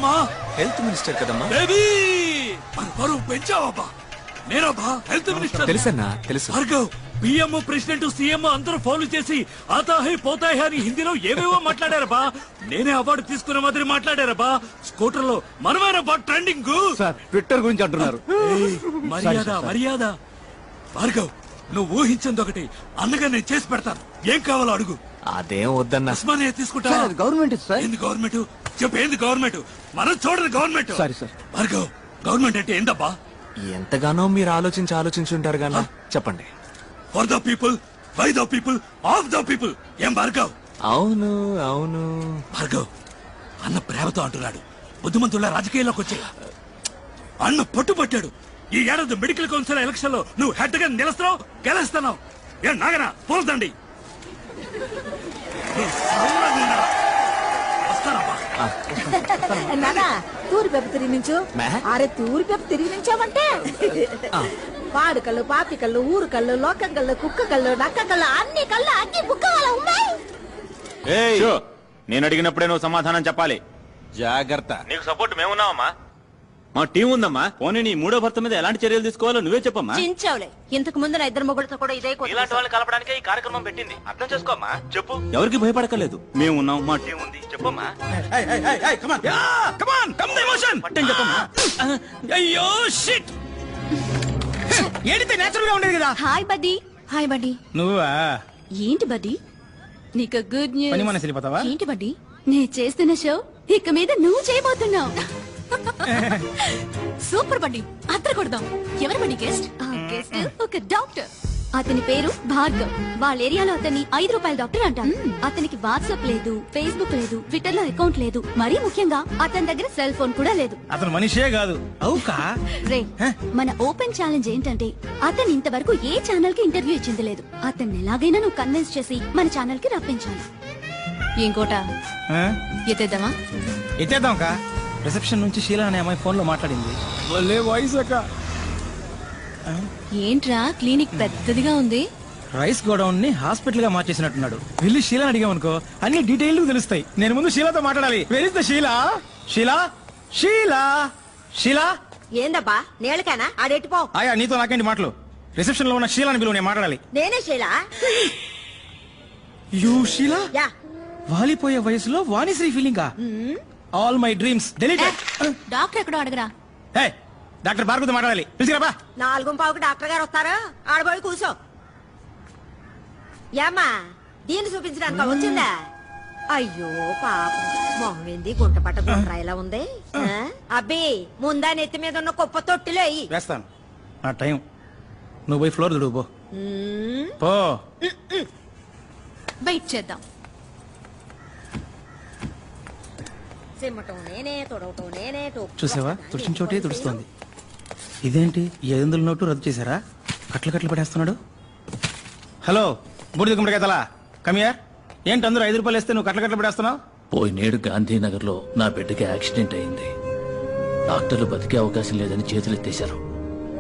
ఎవరమ్మా? Health minister కదమ్మా. Baby మన బరువు పెంచావబ్బా. నేనబ్బా హెల్త్ మినిస్టర్. తెలుసన్నా తెలుసు. భార్గవ్ పిఎం ప్రెసిడెంట్ సీఎం అందరూ ఫాలో చేసి ఆతాహే పోతాహే అని హిందీలో ఏవేవో మాట్లాడారబ్బా. నేనే అవార్డు తీసుకున్న మాదిరి మాట్లాడారబ్బా. స్కూటర్ లో మనమేనబ్బా ట్రెండింగ్. ట్విట్టర్ గురించి అంటున్నారు. మర్యాద మర్యాద. భార్గవ్ నువ్వు ఊహించింది ఒకటి, అన్నగా నేను చేసి పెడతాను. ఏం కావాలో అడుగు. అదేం వద్దన్నా. ఉస్మానియా తీసుకుంటా. గవర్నమెంట్ ఏంది గవర్నమెంట్? చెప్పు ఏంది గవర్నమెంట్? మనం చూడదు గవర్నమెంట్. భార్గవ్ గవర్నమెంట్ అంటే ఏందబ్బా? ఎంతగానో మీరు ఆలోచించుంటారు గానా. చెప్పండి. For the people, by the people, of the people. ఏం భార్గవ్? అవును అవును. భార్గవ్ అన్న ప్రేమతో అంటున్నాడు. బుద్ధిమంతుల రాజకీయాల్లోకి వచ్చి అన్న పట్టుబట్టాడు. ఈ ఏడాది మెడికల్ కౌన్సిల్ ఎలక్షన్ లో నువ్వు హెడ్ గా నిలుస్తున్నావు, గెలుస్తున్నావు. ఏ నాగనా పోల్దండి. నానా తూరి పెప్ప తిరిగి నుంచు. అరే తూరి పెప్ప తిరిగి నుంచావంటే పాడు కళ్ళు, పాపి కళ్ళు, ఊరు కళ్ళు, లోకం కళ్ళు, కుక్క కళ్ళు, నక్క కళ్ళు, అన్ని కళ్ళు అన్ని బుక్క వాళ్ళ ఉన్నాయి. నేను అడిగినప్పుడే నువ్వు సమాధానం చెప్పాలి. జాగ్రత్త. నీకు సపోర్ట్ మేమున్నావమ్మా, మా టీం ఉందమ్మా. పోనీ నీ మూడో భర్త మీద ఎలాంటి చర్యలు తీసుకోవాలో నువ్వే చెప్పమ్మా. చించావులే. ఇంతకు ముందు నా ఇద్దరు మొగుడుతో కూడా ఇదే ఇలాంటి వాళ్ళని కలపడానికి ఈ కార్యక్రమం పెట్టింది. అర్థం చేసుకోమ్మా. చెప్పు. ఎవరికి భయపడకలేదు. మేము ఉన్నాం, మా టీం ఉంది. చెప్పమ్మా. పట్టని చెప్పమ్మా. అయ్యో షిట్. ఏడితే నేచురల్ గా ఉండేది కదా. Hi buddy. Hi buddy. నువ్వా? ఏంటి బడ్డీ నీకు గుడ్ న్యూస్. పని మనసు వెళ్ళిపోతావా? ఏంటి బడ్డీ నేను చేస్తున్న షో ఇక మీద నువ్వు చేయబోతున్నావు. సూపర్ బడ్డీ. అద్దర కొడదాం. ఎవరు బడ్డీ గెస్ట్? గెస్ట్ ఒక డాక్టర్. అతని పేరు భార్గవ్. వాళ్ళ ఏరియాలో అతన్ని ₹5 డాక్టర్ అంటారు. అతనికి వాట్సాప్ లేదు, ఫేస్బుక్ లేదు, ట్విట్టర్ లో అకౌంట్ లేదు. మరీ ముఖ్యంగా అతని దగ్గర సెల్ ఫోన్ కూడా లేదు. అతను మనిషే కాదు. అవుకా రే, మన ఓపెన్ ఛాలెంజ్ ఏంటంటే అతను ఇంతవరకు ఏ ఛానల్ కి ఇంటర్వ్యూ ఇచ్చింది లేదు. అతన్ని ఎలాగైనా నువ్వు కన్విన్స్ చేసి మన ఛానల్ కి రప్పించాలి. ఇంకోట ఎత్తేద్దామా? ఎత్తేద్దాం కా. రిసెప్షన్ నుంచి షీలా అనే అమ్మాయి ఫోన్ లో మాట్లాడింది. వాయిస్ అక్క. ఏంట్రా క్లినిక్ పెద్దదిగా ఉంది. రైస్ గోడౌన్ ని హాస్పిటల్ గా మార్చేసినట్టున్నాడు. వెళ్ళి షీలా అడిగామనుకో అన్ని డీటెయిల్ తెలుస్తాయి. నేను ముందు షీలాతో మాట్లాడాలి. Where is the Sheela? Sheela Sheela Sheela. ఏందబ్బా నేలకేనా? ఆడెట్టిపో. ఆయా నీతో నాకేంటి మాటలు? రిసెప్షన్ లో ఉన్న షీలాని పిలువు, నేను మాట్లాడాలి. నేనే షీలా. యూ షీలా? యా. వాలిపోయే వయసులో వాణిశ్రీ ఫీలింగా? All my dreams deleted. Doctor ఎక్కడో అడగరా. హే డాక్టర్ భార్గవతో మాట్లాడాలి. పిలిచిరాబా. 4:15కి డాక్టర్ గారు వస్తారు. ఆడబోయి కూర్చో. ఏమ్మా దీన్ని చూపించడానికి వచ్చిందా? అయ్యో పాపం మొహం ఏంది గుంట పట్ట గుండ్రాయిలా ఉంది. అబ్బి ముందా నెత్తి మీద ఉన్న కుప్ప తొట్టిలో వేస్తాను. నా టైం. నువ్వు పోయి ఫ్లోర్ దుడువు పో. వెయిట్ చేద్దాం. చూసావా తుడిచిన చోటే తుడుస్తోంది. ఇదేంటి 500 నోటు రద్దు చేశారా? కట్లు కట్లు పడేస్తున్నాడు. హలో బూడిద గుమ్మడికాయతలా కమియర్. ఏంటి అందరూ ₹5 వేస్తే నువ్వు కట్లు కట్లు పడేస్తున్నావు? పోయినేడు గాంధీనగర్ లో నా బిడ్డకి యాక్సిడెంట్ అయింది. డాక్టర్లు బతికే అవకాశం లేదని చేతులెత్తేశారు.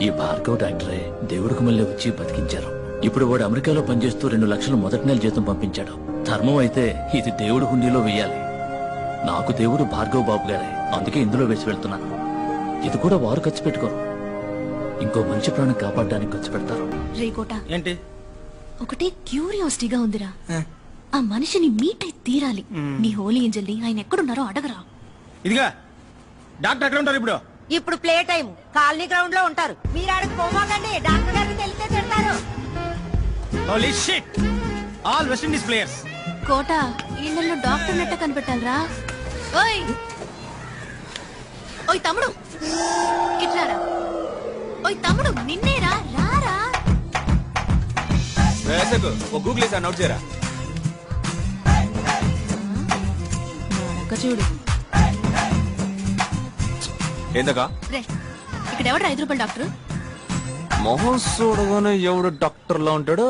ఈ భార్గవ్ డాక్టరే దేవుడికి మళ్ళీ వచ్చి బతికించారు. ఇప్పుడు వాడు అమెరికాలో పనిచేస్తూ 2 లక్షలు మొదటి నెల జీతం పంపించాడు. ధర్మం అయితే ఇది దేవుడు హుండీలో వేయాలి. నాకు దేవుడు భార్గవ్ బాబు గారే, అందుకే ఇందులో వేసి వెళ్తున్నాను. ఇది కూడా వారు ఖర్చు పెట్టుకోరు, ఇంకో మనిషి ప్రాణం కాపాడడానికి ఖర్చు పెడతారు. రేకోట ఏంటి ఒకటే క్యూరియాసిటీగా ఉందిరా. ఆ మనిషిని మీట్ అయి తీరాలి. నీ హోలీ ఏంజల్ ని ఆయన ఎక్కడున్నారో అడగరా. ఇదిగా డాక్టర్ ఎక్కడ ఉంటారు ఇప్పుడు? ఇప్పుడు ప్లే టైం కాలనీ గ్రౌండ్ లో ఉంటారు. మీరు ఆడకు పోమాకండి, డాక్టర్ గారికి తెలిస్తే తిడతారు. Holy shit. All West Indies players. కోట ఇళ్లలో డాక్టర్ నెట్ట కనిపెట్టాలరా. ఓయ్ ఓయ్ తమ్ముడు ఇట్లారా. ఓయ్ తమ్ముడు నిన్నేరా, రారా. గూగుల్ నోట్ చేయరా. చూడు ఏందకా రే, ఇక్కడ ఎవడు ₹5 డాక్టర్? మొహం చూడగానే ఎవడు డాక్టర్ లా ఉంటాడో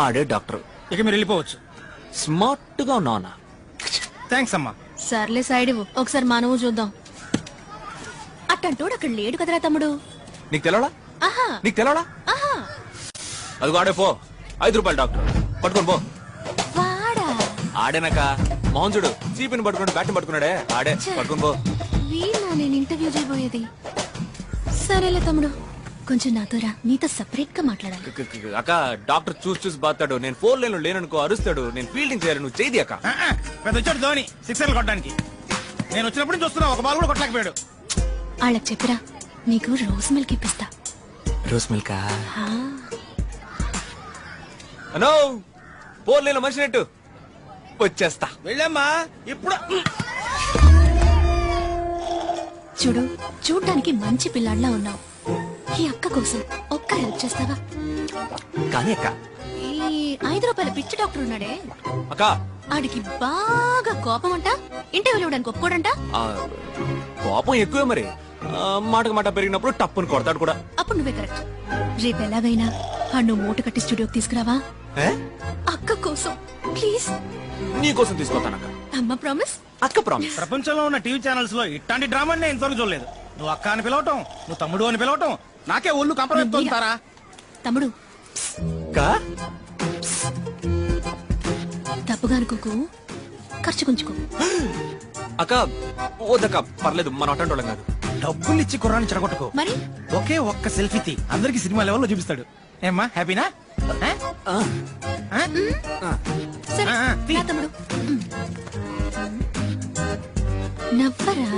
ఆడే డాక్టర్. ఇక మీరు వెళ్ళిపోవచ్చు. స్మార్ట్ గా ఉన్నానా? థ్యాంక్స్ అమ్మా. సర్లే సైడ్ ఇవ్వు, ఒకసారి మానవు చూద్దాం. అట్టంటోడు అక్కడ లేడు కదరా తమ్ముడు. నీకు తెలవడా? నీకు తెలవడా? అది ఆడే పో. ₹5 డాక్టర్ పట్టుకొని పో. వాడా ఆడేనాక మొహం చూడు. చీపిని పట్టుకున్నాడు, బ్యాట్ పట్టుకున్నాడే ఆడే. పట్టుకొని పో. వీళ్ళ నేను ఇంటర్వ్యూ చేయబోయేది. సరేలే తమ్ముడు, కొంచెం నాతో రా, నీతో సెపరేట్ గా మాట్లాడాలి. అక్క డాక్టర్ చూసి బాతాడు. నేను 4 లైన్ లో లేననుకో అరుస్తాడు. నేను ఫీల్డింగ్ చేయాలి, నువ్వు చేయి అక్క. పెద్ద వచ్చాడు ధోని 6 రన్లు కొట్టడానికి. నేను వచ్చినప్పుడు చూస్తున్నా, ఒక బాల్ కూడా కొట్టలేకపోయాడు. వాళ్ళకి చెప్పిరా, నీకు రోజ్ మిల్క్ ఇప్పిస్తా. రోజ్ మిల్క్ అనో 4 లైన్ మనిషి నెట్టు వచ్చేస్తా. వెళ్ళమ్మా ఇప్పుడు. చూడు, చూడ్డానికి మంచి పిల్లాడిలా ఉన్నావు. ఈ అక్క కోసం ఒక్క హెల్ప్ చేస్తావా? కానీ అక్క, ఈ 5 రూపాయల పిచ్చి డాక్టర్ ఉన్నాడే, అక్క ఆడికి బాగా కోపం అంట. ఇంటర్వ్యూలు ఇవ్వడానికి ఒప్పుకోడంట. కోపం ఎక్కువే మరి. మాటకు మాట పెరిగినప్పుడు టప్పుని కొడతాడు కూడా. అప్పుడు నువ్వే కరెక్ట్. రేపు ఎలాగైనా నువ్వు మూట కట్టి స్టూడియోకి తీసుకురావా? అక్క కోసం ప్లీజ్. నీ కోసం తీసుకొస్తానక్క. అమ్మ ప్రామిస్. అక్క ప్రామిస్. ప్రపంచంలో ఉన్న టీవీ ఛానల్స్ లో ఇట్లాంటి డ్రామా నేను ఇంతవరకు చూడలేదు. నువ్వు అక్క అని పిలవటం, నువ్వు తమ్ముడు అని పిలవటం, నాకే ఒళ్ళు కంపరవుతారా? తమ్ముడు తప్పుగా అనుకోకు, ఖర్చు కొంచుకో. అక్క వద్దక్క, పర్లేదు, మన అటెండ్ వాళ్ళం కాదు. డబ్బులు ఇచ్చి కుర్రాన్ని చెడగొట్టుకో. మరి ఒకే ఒక్క సెల్ఫీ తీ, అందరికి సినిమా లెవెల్లో చూపిస్తాడు. ఏమ్మా హ్యాపీనా? సరే రా తమ్ముడు, నవ్వరా.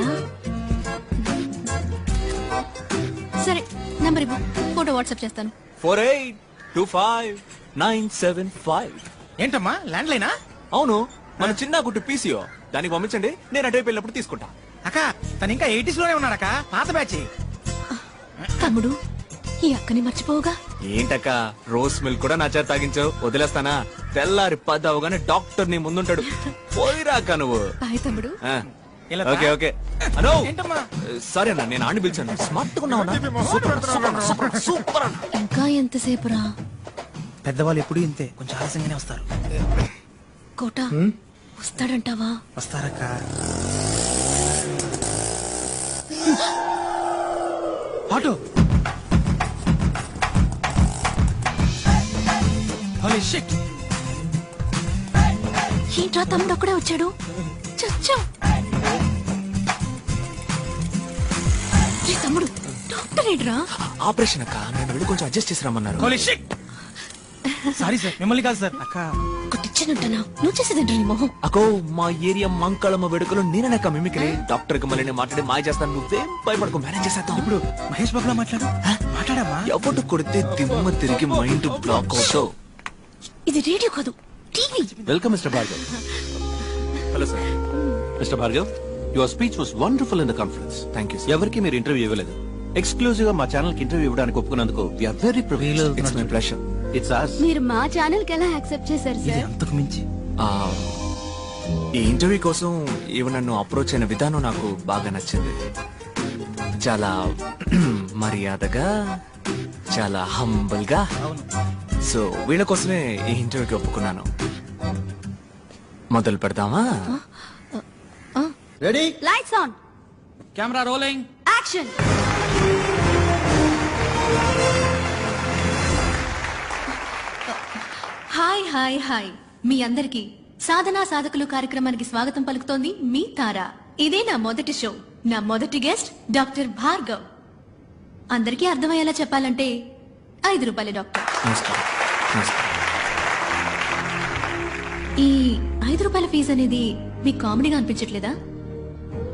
సరే నంబర్ ఇవ్వు, ఫోటో వాట్సాప్ చేస్తాను. 48259755. ఏంటమ్మా ల్యాండ్ లైనా? అవును, మన చిన్న గుట్టు పీసీఓ. దానికి పంపించండి, నేను అటువైపు వెళ్ళినప్పుడు తీసుకుంటా. అక్క తను ఇంకా 80s లోనే ఉన్నాడక్క, పాత బ్యాచ్. తమ్ముడు, ఈ అక్కని మర్చిపోవుగా. ఏంటక్క, రోజ్ మిల్క్ కూడా నా చేత తాగించావు, వదిలేస్తానా? తెల్లారి 10 అవగానే డాక్టర్ నీ ముందుంటాడు. పోయిరాక నువ్వు. బాయ్ తమ్ముడు. Okay okay. అనో ఏంటమ్మా? సరే అన్న, నేను ఆడిని పిలిచాను. స్మార్ట్ గా ఉన్నావు. సూపర్ అన్న. ఇంకా ఎంతసేపు రా? పెద్దవాళ్ళు ఎప్పుడు ఇంతే, కొంచెం ఆలస్యంగానే వస్తారు. కోట వస్తాడంటావా? వస్తారక్క. ఆటో. Holy shit. ఏంట్రా తమ్ముడు అక్కడే వచ్చాడు? చచ్చా. తమ్ముడు డాక్టర్ ఏంట్రా? ఆపరేషన్ అక్క, నేను వెళ్ళి కొంచెం అడ్జస్ట్ చేసి రమ్మన్నారు. Holy shit. సారీ సార్, మిమ్మల్ని కాదు సార్. అక్క కొట్టిచ్చానంటున్నా, నువ్వు చేసేదంటే నీ మొహం. అకో, మా ఏరియా మంకళమ్మ వేడుకలో నేనక్క మిమిక్రీ. డాక్టర్ కి మళ్ళీ మాట్లాడి మాయ చేస్తాను, నువ్వేం భయపడకు, మేనేజ్ చేసేద్దాం. ఇప్పుడు మహేష్ బాబులా మాట్లాడమ్మా. ఎవరు కొడితే దిమ్మ తిరిగి మైండ్ బ్లాక్ అవుతావు. ఇది రేడియో కాదు, TV. Welcome mister Bhargav. Hello sir. Mister Bhargav, your speech was wonderful in the conference. Thank you. ఎవరికి మీరు ఇంటర్వ్యూ ఇవ్వలేదు. ఎక్స్క్లూజివ్ గా మా ఛానల్ కి ఇంటర్వ్యూ ఇవ్వడానికి ఒప్పుకున్నందుకు we are very privileged. It's my pleasure. It's us. మీరు మా ఛానల్ కి ఎలా యాక్సెప్ట్ చేశారు సార్? అంతకు మించి ఈ ఇంటర్వ్యూ కోసం ఈవెన్ నన్ను అప్రోచ్ అయిన విధానం నాకు బాగా నచ్చింది. చాలా మర్యాదగా, చాలా హంబుల్ గా. సో వీళ్ళ కోసమే ఈ ఇంటర్వ్యూకి ఒప్పుకున్నాను. మొదలు పెడదామా? Ready, lights on, camera rolling, action. Hi hi hi, మీ అందరికి సాధనా సాధకులు కార్యక్రమానికి స్వాగతం పలుకుతోంది మీ తారా. ఇదే నా మొదటి షో. నా మొదటి గెస్ట్ డాక్టర్ భార్గవ్. అందరికీ అర్థమయ్యేలా చెప్పాలంటే 5 రూపాయల డాక్టర్. నమస్కారం. నమస్కారం. ఈ 5 రూపాయల ఫీజు అనేది మీకు కామెడీగా అనిపించట్లేదా?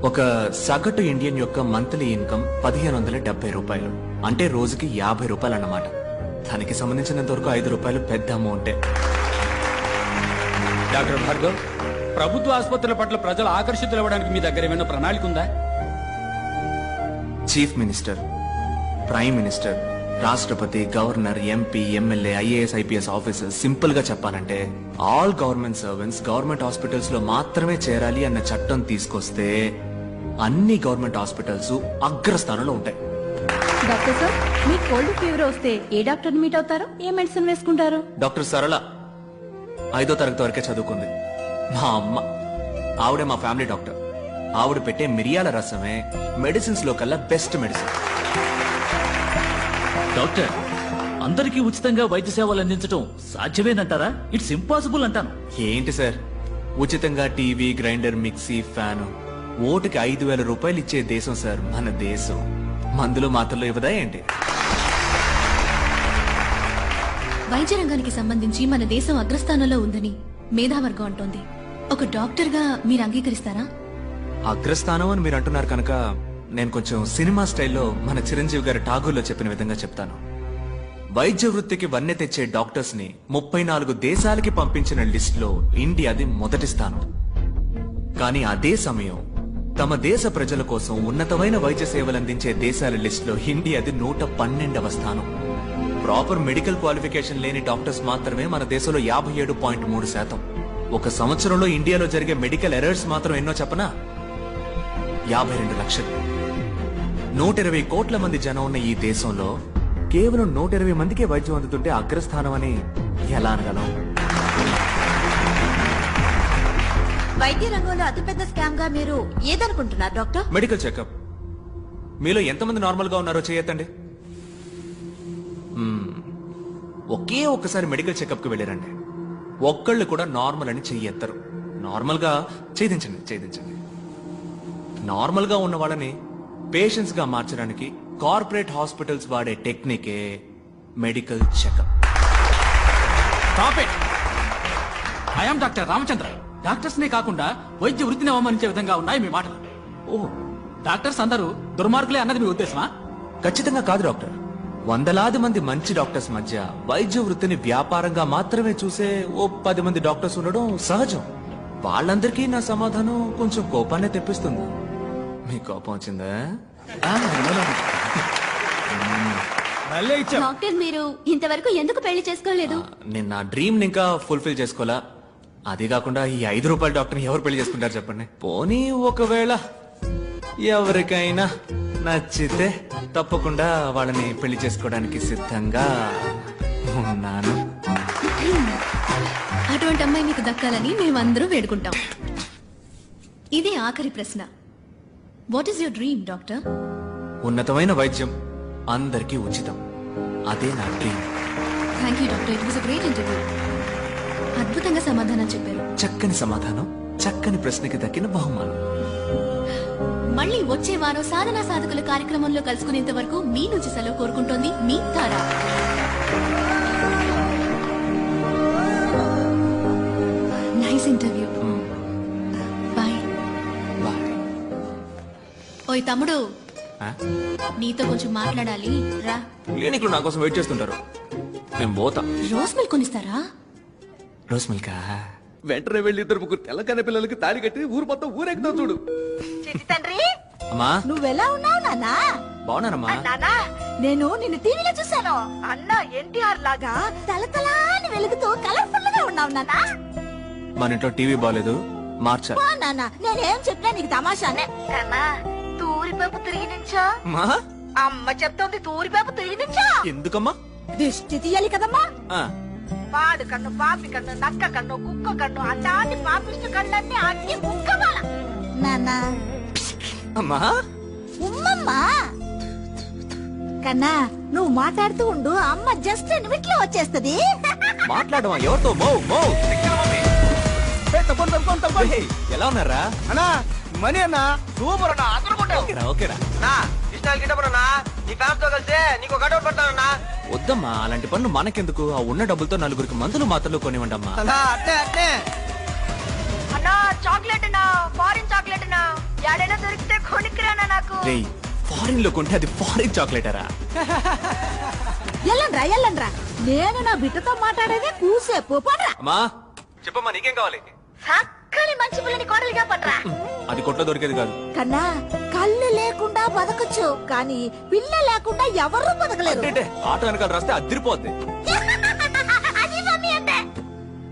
ఒక సగటు ఇండియన్ యొక్క మంత్లీ ఇన్కమ్ 1570 రూపాయలు, అంటే రోజుకి 50 రూపాయలు అన్నమాట. దానికి సంబంధించినంత వరకు 5 రూపాయలు పెద్ద అమౌంటే. డాక్టర్ భార్గవ్, ప్రభుత్వ ఆసుపత్రుల పట్ల ప్రజలు ఆకర్షితులు అవ్వడానికి మీ దగ్గర ఏమైనా ప్రణాళిక ఉందా? చీఫ్ మినిస్టర్, ప్రైమ్ మినిస్టర్, రాష్ట్రపతి, governor, MP, MLA, IAS, IPS officers, simple గా చెప్పాలంటే all government servants government hospitals లో మాత్రమే చేరాలి అన్న చట్టం తీసుకొస్తే అన్ని గవర్నమెంట్ హాస్పిటల్స్ అగ్రస్థానంలో ఉంటాయి. డాక్టర్ సార్, మీ కోల్డ్ ఫీవర్ వస్తే ఏ డాక్టర్ మీట్ అవుతారు? ఏ మెడిసిన్ వేసుకుంటారు? డాక్టర్ సరళ 5వ తరగతి వరకే చదువుకుంది. మా అమ్మ, ఆవిడే మా ఫ్యామిలీ డాక్టర్. ఆవిడ పెట్టే మిరియాల రసమే మెడిసిన్స్ లో కల్లా బెస్ట్ మెడిసిన్. డాక్టర్, అందరికీ ఉచితంగా వైద్య సేవలు అందించడం సాధ్యమేనంటారా? ఇట్స్ ఇంపాసిబుల్ అంటాను. ఏంటి సార్, ఉచితంగా టీవీ, గ్రైండర్, మిక్సీ, ఫ్యాన్ ఓటుకి 5,000 రూపాయలు ఇచ్చే దేశం సార్ మన దేశం. మందులు మాత్రలు ఇవ్వదా ఏంటి? వైద్య రంగానికి సంబంధించి మన దేశం అగ్రస్థానంలో ఉందని మేధావర్గం అంటోంది. ఒక డాక్టర్ గా మీరు అంగీకరిస్తారా? అగ్రస్థానం అని మీరు అంటున్నారు కనుక నేను కొంచెం సినిమా స్టైల్లో మన చిరంజీవి గారి ఠాగూర్లో చెప్పిన విధంగా చెప్తాను. వైద్య వృత్తికి వన్నె తెచ్చే డాక్టర్స్ ని 34 దేశాలకి పంపించిన లిస్ట్ లో ఇండియాది మొదటి స్థానం. కానీ అదే సమయం తమ దేశ ప్రజల కోసం ఉన్నతమైన వైద్య సేవలు అందించే దేశాల లిస్ట్ లో ఇండియాది 112వ స్థానం. ప్రాపర్ మెడికల్ క్వాలిఫికేషన్ లేని డాక్టర్స్ మాత్రమే మన దేశంలో 57.3%. ఒక సంవత్సరంలో ఇండియాలో జరిగే మెడికల్ ఎర్రర్స్ మాత్రం ఎన్నో చెప్పనా? 52 లక్షలు. 120 కోట్ల మంది జనం ఉన్న ఈ దేశంలో కేవలం 120 మందికే వైద్యం అందుతుంటే అగ్రస్థానం అని ఎలా అనగలం? వైద్య రంగంలో అతిపెద్ద స్కామ్ గా మీరు ఏదనుకుంటున్నారు డాక్టర్? Medical checkup. మీలో ఎంతమంది నార్మల్ గా ఉన్నారో చేయొద్దండి. ఒకే ఒక్కసారి మెడికల్ చెకప్ కి వెళ్ళారండి, ఒక్కళ్ళు కూడా నార్మల్ అని చెయ్యెత్తరు. నార్మల్ గా ఛేదించండి. నార్మల్ గా ఉన్న వాళ్ళని పేషెంట్స్ గా మార్చడానికి కార్పొరేట్ హాస్పిటల్స్ వాడే టెక్నికే medical checkup. I'm doctor Ramachandra. Doctors నే కాకుండా వైద్య వృత్తిని అవమానించే విధంగా ఉన్నాయి మీ మాటలు. ఓహో, డాక్టర్స్ అందరూ దుర్మార్గులే అన్నది మీ ఉద్దేశమా? ఖచ్చితంగా కాదు డాక్టర్. వందలాది మంది మంచి డాక్టర్స్ మధ్య వైద్య వృత్తిని వ్యాపారంగా మాత్రమే చూసే ఓ 10 మంది డాక్టర్స్ ఉండడం సహజం. వాళ్ళందరికీ నా సమాధానం కొంచెం కోపాన్ని తెప్పిస్తుంది. మీ కోపం వచ్చిందా? డాక్టర్ మీరు ఇంతవరకు ఎందుకు పెళ్లి చేసుకోలేదు? నేను నా డ్రీమ్ ఇంకా ఫుల్ఫిల్ చేసుకోలా. అది కాకుండా ఈ 5 రూపాయల డాక్టర్ని ఎవరు పెళ్లి చేసుకుంటారు చెప్పండి? పోనీ ఒకవేళ ఎవరికైనా నచ్చితే తప్పకుండా వాళ్ళని పెళ్లి చేసుకోవడానికి సిద్ధంగా ఉన్నాను. అటువంటి అమ్మాయి మీకు దక్కాలని మేమందరూ వేడుకుంటాం. ఇదే ఆఖరి ప్రశ్న. What is your dream doctor? ఉన్నతమైన వైద్యం అందరికీ ఉచితం. అదే నా dream. Thank you doctor. It was a great interview. అద్భుతంగా సమాధానం చెప్పారు. చక్కని సమాధానం, చక్కని ప్రశ్నకి దక్కిన బహుమానం. మళ్ళీ వచ్చే వారం సాధనా సాధకుల కార్యక్రమంలో కలుసుకునేంత వరకు మీ నుంచి సెలవు కోరుకుంటోంది మీ తారా. Nice interview. బాయ్. ఓయ్ తమ్ముడు, నీతో కొంచెం మాట్లాడాలి రా. క్లినిక్ లో నా కోసం వెయిట్ చేస్తుంటారు. నేను పోతా. రోజ్ మిల్క్ కొనిస్తారా? రోజ్ మిల్క్ వెంటనే వెళ్ళి 2 తెల్లకన్న పిల్లలకి తాళి కట్టి ఊరు మొత్తం ఊరెక్కుతావు చూడు. చిట్టి తండ్రి, అమ్మా నువ్వెలా ఉన్నావు నాన్నా? బాగున్నానమ్మా. నాన్నా, నేను నిన్ను టీవీలో చూశాను. అన్న ఎన్టీఆర్ లాగా తలతలాని వెలుగుతూ కలర్ఫుల్ గా ఉన్నావు నాన్నా. మన ఇంట్లో టీవీ బాగాలేదు, మార్చాలి. నాన్న, నేనేం చెప్పినా నీకు తమాషానే. కన్నా తూరిపేపు తిరిగి నుంచో. అమ్మ చెప్తోంది తూరిపేపు తిరిగి నుంచో. ఎందుకమ్మా? దిష్టి తీయాలి కదమ్మా. పాడు కన్ను, పాపి కన్ను, నక్క కన్ను, కుక్క కన్ను, అట్లాంటి పాపిష్టి కళ్ళన్నీ అన్ని ముక్కవాల. నాన్న అమ్మా, ఉమ్మమ్మా. కన్నా నువ్వు మాట్లాడుతూ ఉండు, అమ్మ జస్ట్ నిమిట్లో వచ్చేస్తది. మాట్లాడమా? ఎవరితో? ఎలా ఉన్నారా అన్నా? మనీ అన్నా సూపర్ అన్నా, అందరూ ఓకేరా? వద్దమ్మా, అలాంటి పనులు మనకెందుకు? ఆ ఉన్న డబ్బులతో 4 మందులు మాత్రలు కొనివ్వండమ్మా. అన్నా చాక్లెట్ అన్నా, ఫారిన్ చాక్లెట్ అన్నా, ఎడైనా దొరికితే కొనికిరానా నాకు. ఫారిన్ లో కొంటే అది ఫారిన్ చాక్లెటరా? ఎల్లండ్రా. నేను నా బిడ్డతో మాట్లాడేది కూసేపు. పడరా. అమ్మా చెప్పమ్మా, నీకేం కావాలి? చక్కని మంచి పిల్లని కోడలిగా పడరా. అది కొట్లో దొరికేది కాదు కన్నా. కళ్ళు లేకుండా బతకచ్చు, కానీ పిల్ల లేకుండా ఎవరు బతకలేరు. ఆటో వెనకాల రాస్తే అదిరిపోద్ది. అది మమ్మీ అంటే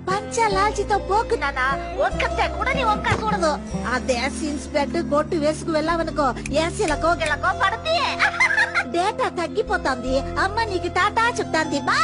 పంచలాల్చితో పోకు నానా. ఒక్కతే కూడా నీ ఒక్క చూడదు. ఆ దేశ ఇన్స్పెక్టర్ గొట్టు వేసుకు వెళ్ళావనుకో, ఏసీలకో గిళ్ళకో పడితే డేటా తగ్గిపోతుంది. అమ్మ నీకు టాటా చెప్తాంది. బా.